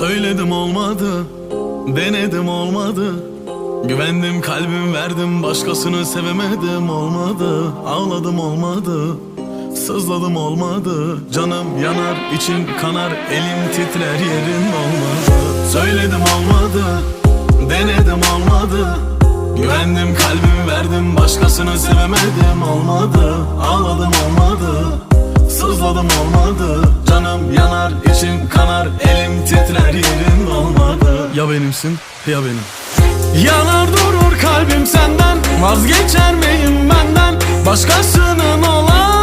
Söyledim olmadı, denedim olmadı. Güvendim kalbim verdim, başkasını sevemedim olmadı. Ağladım olmadı, sızladım olmadı. Canım yanar, içim kanar, elim titrer, yerin olmadı. Söyledim olmadı, denedim olmadı. Güvendim kalbimi verdim, başkasını sevemedim olmadı. Ağladım olmadı, sızladım olmadı. Canım yanar, içim kanar, elim titrer, yerin olmadı. Ya benimsin ya benim. Yanar durur kalbim senden, vazgeçer miyim benden? Başkasının olan